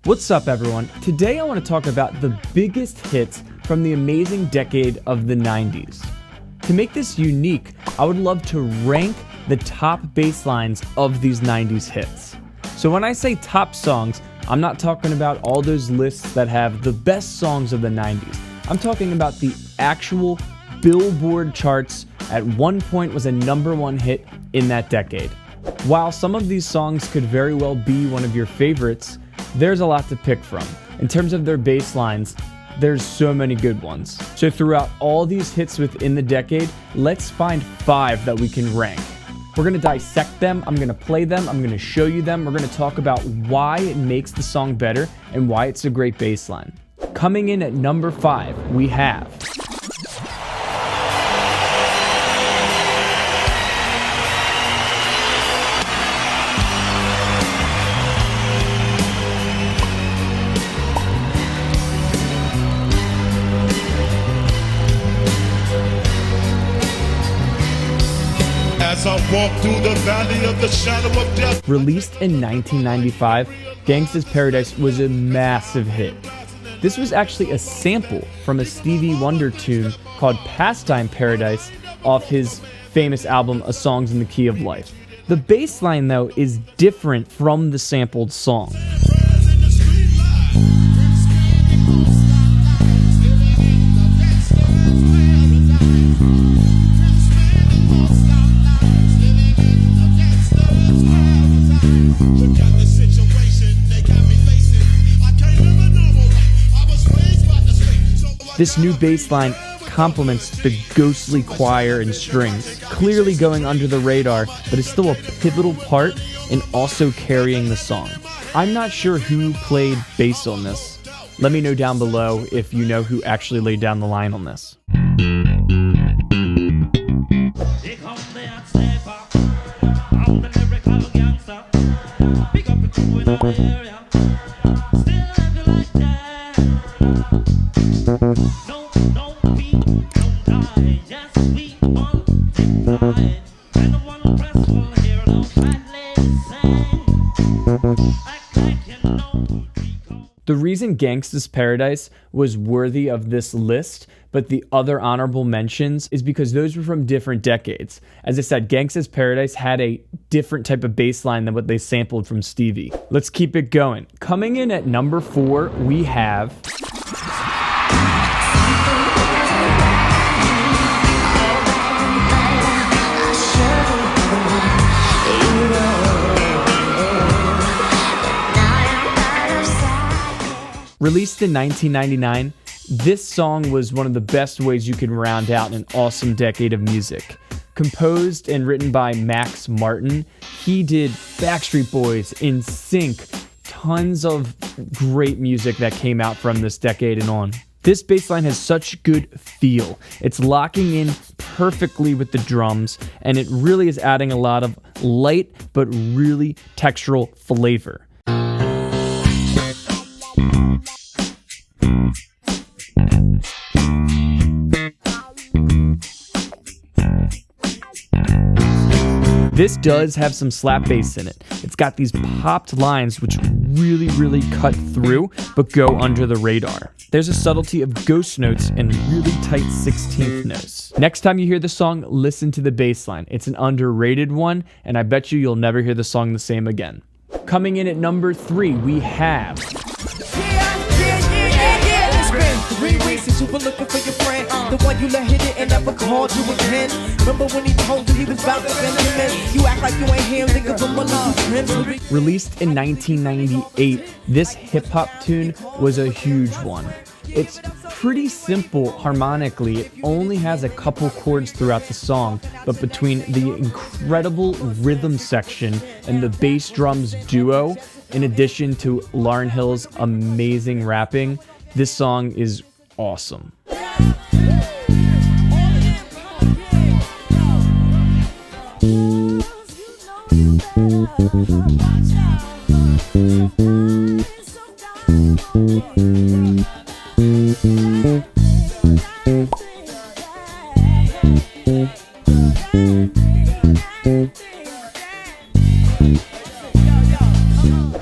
What's up, everyone? Today I want to talk about the biggest hits from the amazing decade of the 90s. To make this unique, I would love to rank the top bass lines of these 90s hits. So when I say top songs, I'm not talking about all those lists that have the best songs of the 90s. I'm talking about the actual Billboard charts at one point was a #1 hit in that decade. While some of these songs could very well be one of your favorites, there's a lot to pick from. In terms of their bass lines, there's so many good ones. So throughout all these hits within the decade, let's find 5 that we can rank. We're gonna dissect them, I'm gonna play them, I'm gonna show you them, we're gonna talk about why it makes the song better and why it's a great bass line. Coming in at number 5, we have As I walk through the valley of the shadow of death. Released in 1995, Gangsta's Paradise was a massive hit. This was actually a sample from a Stevie Wonder tune called Pastime Paradise off his famous album A Songs in the Key of Life. The bass line, though, is different from the sampled song. This new bass line complements the ghostly choir and strings, clearly going under the radar, but is still a pivotal part in also carrying the song. I'm not sure who played bass on this. Let me know down below if you know who actually laid down the line on this. The reason Gangsta's Paradise was worthy of this list, but the other honorable mentions, is because those were from different decades. As I said, Gangsta's Paradise had a different type of bass line than what they sampled from Stevie. Let's keep it going. Coming in at number 4, we have Released in 1999, this song was one of the best ways you could round out an awesome decade of music. Composed and written by Max Martin, he did Backstreet Boys, NSYNC, tons of great music that came out from this decade and on. This bass line has such good feel. It's locking in perfectly with the drums, and it really is adding a lot of light but really textural flavor. This does have some slap bass in it. It's got these popped lines which really cut through but go under the radar. There's a subtlety of ghost notes and really tight 16th notes. Next time you hear the song, listen to the bass line. It's an underrated one, and I bet you'll never hear the song the same again. Coming in at number 3, we have It's been 3 weeks since you were looking for your friend, the one you let hit it and never called you again. Remember when he told you he was about to send him in? You act like you ain't him, think of him alone. Released in 1998, this hip-hop tune was a huge one. It's pretty simple harmonically. It only has a couple chords throughout the song, but between the incredible rhythm section and the bass drums duo, in addition to Lauryn Hill's amazing rapping, this song is awesome.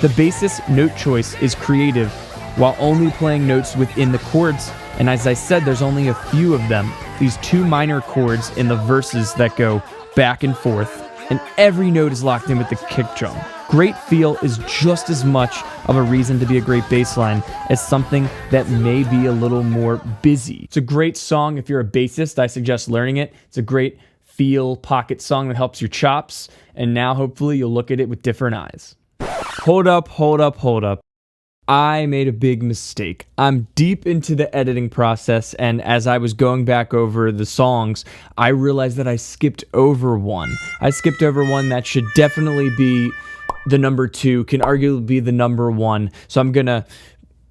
The bassist's note choice is creative while only playing notes within the chords, and as I said, there's only a few of them, these two minor chords in the verses that go back and forth, and every note is locked in with the kick drum. Great feel is just as much of a reason to be a great bass line as something that may be a little more busy. It's a great song if you're a bassist. I suggest learning it. It's a great feel pocket song that helps your chops, and now hopefully you'll look at it with different eyes. Hold up. I made a big mistake. I'm deep into the editing process, and as I was going back over the songs, I realized that I skipped over one. I skipped over one that should definitely be the number 2, can arguably be the number 1. So I'm gonna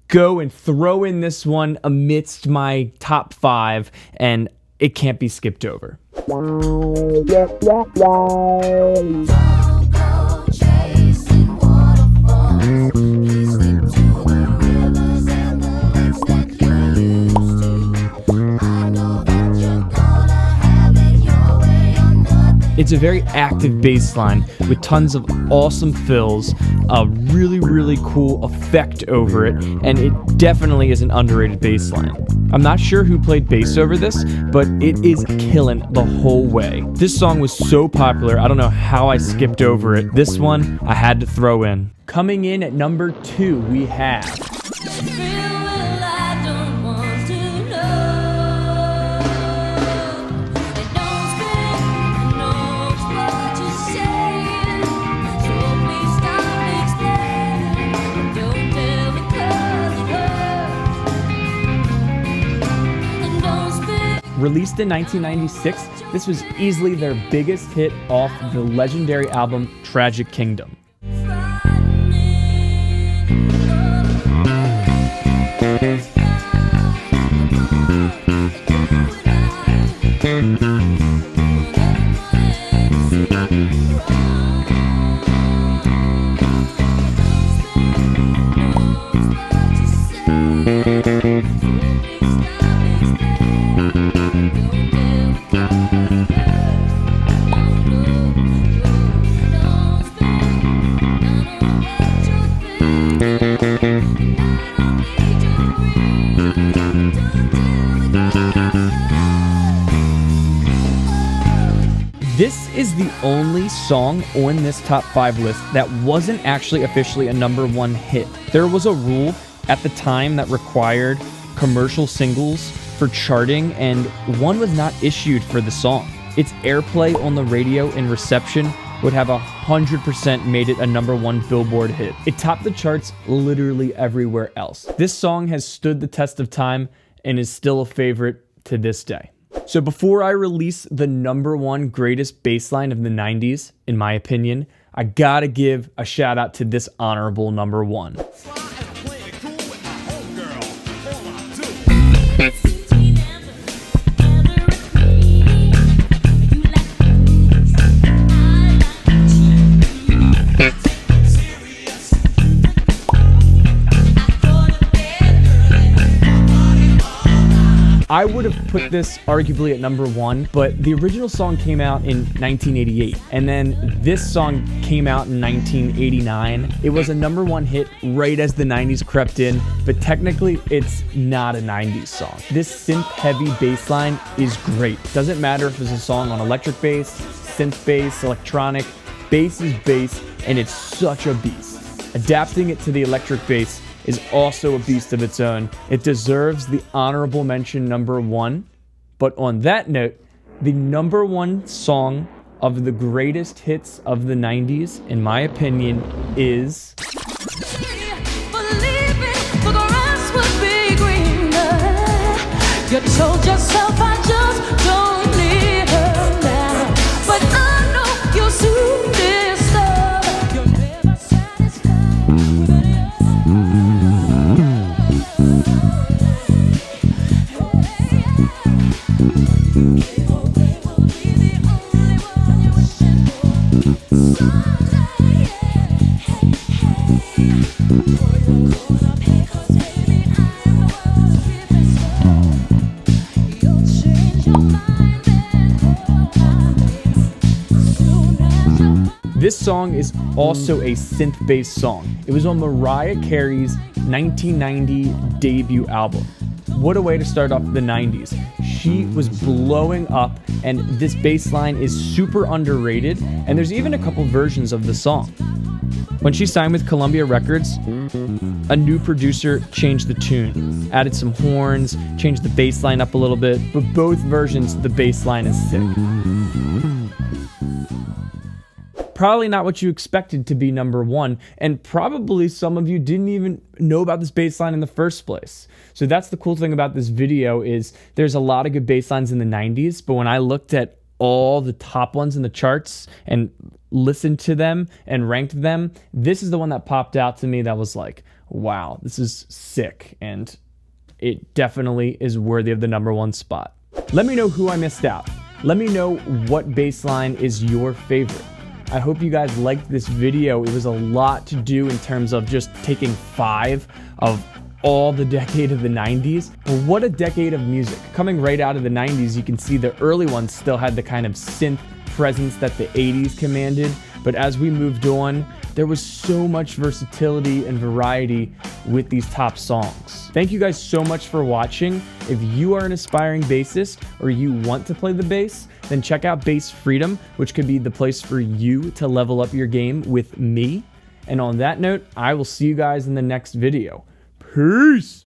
go and throw in this one amidst my top 5, and it can't be skipped over. It's a very active bass line with tons of awesome fills, a really, really cool effect over it, and it definitely is an underrated bass line. I'm not sure who played bass over this, but it is killing the whole way. This song was so popular, I don't know how I skipped over it. This one, I had to throw in. Coming in at number 2, we have... Released in 1996, this was easily their biggest hit off the legendary album Tragic Kingdom. This is the only song on this top 5 list that wasn't actually officially a number 1 hit. There was a rule at the time that required commercial singles for charting, and one was not issued for the song. Its airplay on the radio and reception would have 100% made it a number 1 Billboard hit. It topped the charts literally everywhere else. This song has stood the test of time and is still a favorite to this day. So before I release the number 1 greatest bass line of the 90s, in my opinion, I gotta give a shout out to this honorable number 1. I would have put this arguably at number 1, but the original song came out in 1988, and then this song came out in 1989. It was a number 1 hit right as the 90s crept in, but technically it's not a 90s song. This synth-heavy bass line is great. Doesn't matter if it's a song on electric bass, synth bass, electronic, bass is bass, and it's such a beast. Adapting it to the electric bass is also a beast of its own. It deserves the honorable mention number 1. But on that note, the number 1 song of the greatest hits of the 90s, in my opinion, is... You told yourself I just don't need her now, but I know you'll soon discover you're never satisfied. This song is also a synth-based song. It was on Mariah Carey's 1990 debut album. What a way to start off the 90s. She was blowing up, and this bass line is super underrated, and there's even a couple versions of the song. When she signed with Columbia Records, a new producer changed the tune, added some horns, changed the bass line up a little bit, but both versions, the bass line is sick. Probably not what you expected to be number one, and probably some of you didn't even know about this bass line in the first place. So that's the cool thing about this video is there's a lot of good bass lines in the 90s, but when I looked at all the top ones in the charts and listened to them and ranked them, this is the one that popped out to me that was like, wow, this is sick, and it definitely is worthy of the number one spot. Let me know who I missed out. Let me know what bass line is your favorite. I hope you guys liked this video. It was a lot to do in terms of just taking 5 of all the decade of the 90s. But what a decade of music. Coming right out of the 90s, you can see the early ones still had the kind of synth presence that the 80s commanded. But as we moved on, there was so much versatility and variety with these top songs. Thank you guys so much for watching. If you are an aspiring bassist or you want to play the bass, then check out Bass Freedom, which could be the place for you to level up your game with me. And on that note, I will see you guys in the next video. Peace!